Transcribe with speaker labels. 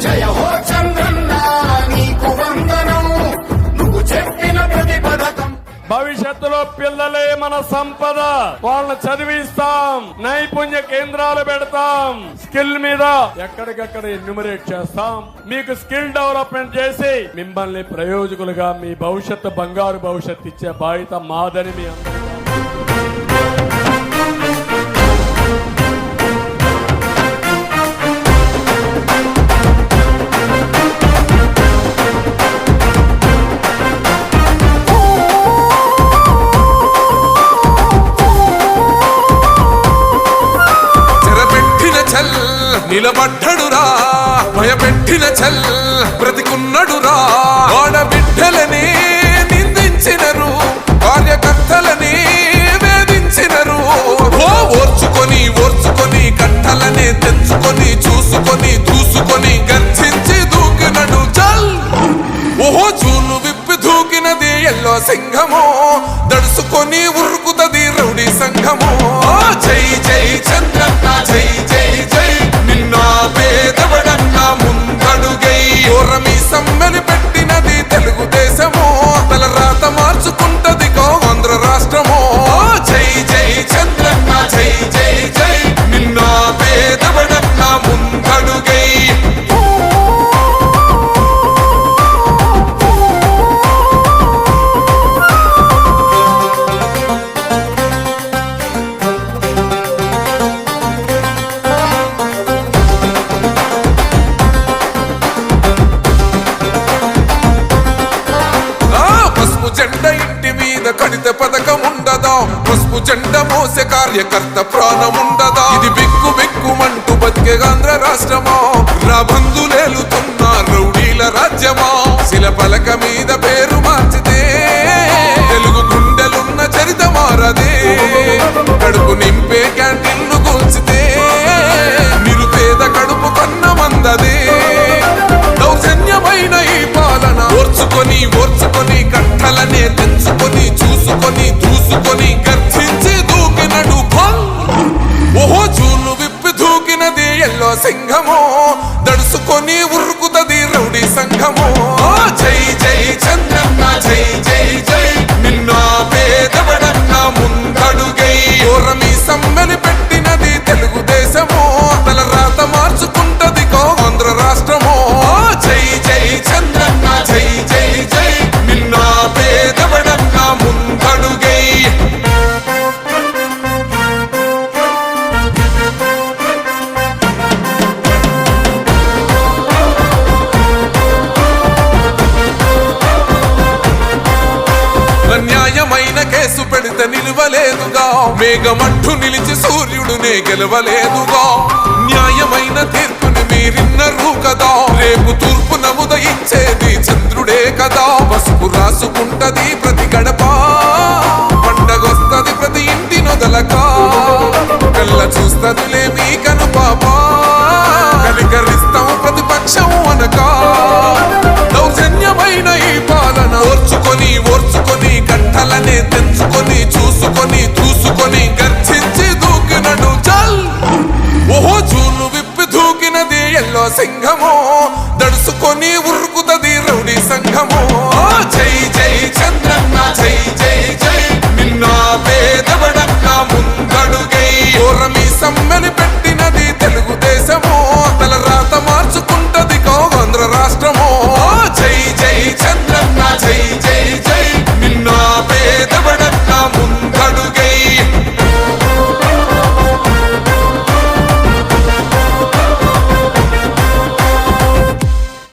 Speaker 1: జయ హో చంద్రన్న నీకు వందనం, నువ్వు చెప్పిన ప్రతి పథకం.
Speaker 2: భవిష్యత్తులో పిల్లలే మన సంపద. వాళ్ళని చదివిస్తాం, నైపుణ్య కేంద్రాలు పెడతాం, స్కిల్ మీద ఎక్కడికక్కడ ఎన్యూమరేట్ చేస్తాం. మీకు స్కిల్ డెవలప్మెంట్ చేసి మిమ్మల్ని ప్రయోజకులుగా మీ భవిష్యత్తు బంగారు భవిష్యత్తు ఇచ్చే బాధ్యత మాదని మీ అందరూ.
Speaker 3: నిలబడ్డడురా భయపెట్టిన చల్ బ్రతికున్నడురా. ఆడబిడ్డలని నిందించినరు, కార్యకర్తలని వేధించినరు. ఓర్చుకొని ఓర్చుకొని కట్టలనే తెంచుకొని చూసుకొని దూసుకొని గర్జించి దూకినడు చల్. ఓహో చూలు విప్పి దూకినది ఎల్లో సింహము, దడుసుకొని ఉరుకుతది రౌడీ సంఘము. జై జై చంద్రన్న జై జై జై, నిన్న పేదవడన్న ముందడుగై. ఓరమి సమ్మెని పెట్టినది తెలుగుదేశము, తల రాత మార్చుకుంటది ఆంధ్ర రాష్ట్రము. జై జై చంద్రన్న జై జై జై, నిన్న పేదవడన్న ముందడుగై. జెండ ఇంటి మీద కడిత పథకం ఉండదా, పసుపు జెండ మోసే కార్యకర్త ప్రాణం ఉండదా. ఇది బిక్కు బిక్కుమంటూ బతికే ఆంధ్ర రాష్ట్రమా, రాబందులేలుతున్న రౌడీల రాజ్యమా. శిల పలక మీద పేరు మార్చితే తెలుగు గుండెలున్న చరిత మారదే. కడుపు నింపే క్యాంటీన్లు కూల్చితే నిరుపేద కడుపు కన్న మందదే. దౌర్జన్యమైన ఈ పాలన ఓర్చుకొని ఓర్చుకొని కట్టలనే తెంచుకొని చూసుకొని దూసుకొని గర్జించి దూకినడు ఫల్. ఓహో చూలు విప్పి దూకినది ఎల్లో సింహము, దడుసుకొని ఉరుకుతది రౌడీ సంఘము. జై జై చంద్రన్న జై జై జై, నిన్న పేదవడన్న ముందడుగై. ఓరమి సమ్మెని పెట్టినది తెలుగుదేశము, తల రాత మార్చుకుంటది ఆంధ్ర రాష్ట్రము. జై జై చంద్రన్న జై జై జై, నిన్న పేదవడన్న ముందడుగై. న్యాయమైన కేసు పెడితే నిలవలేదుగా, మేఘమంటూ నిలిచి సూర్యుడునే గెలవలేదుగా. న్యాయమైన తీర్పుని మీరిన్నరు కదా, రేపు తూర్పు నముదయించేది చంద్రుడే కదా. పసుపు రాసుకుంటది ప్రతి గడప, పండగొస్తది ప్రతి ఇంటి నొదలక. కళ్ళ చూస్తదిలే మీ కను పాప, కలికరిస్తాం ప్రతిపక్షం అనక. దౌర్జన్యమైన ఈ పాలన ఓర్చుకొని ఓర్చుకొని కట్టలనే తెంచుకొని చూసుకొని దూసుకొని గర్జించి దూకినడు చల్. ఓహో చూలు విప్పి దూకినది ఎల్లో సింహము, దడుసుకొని ఉరుకుతది రౌడీ సంఘము.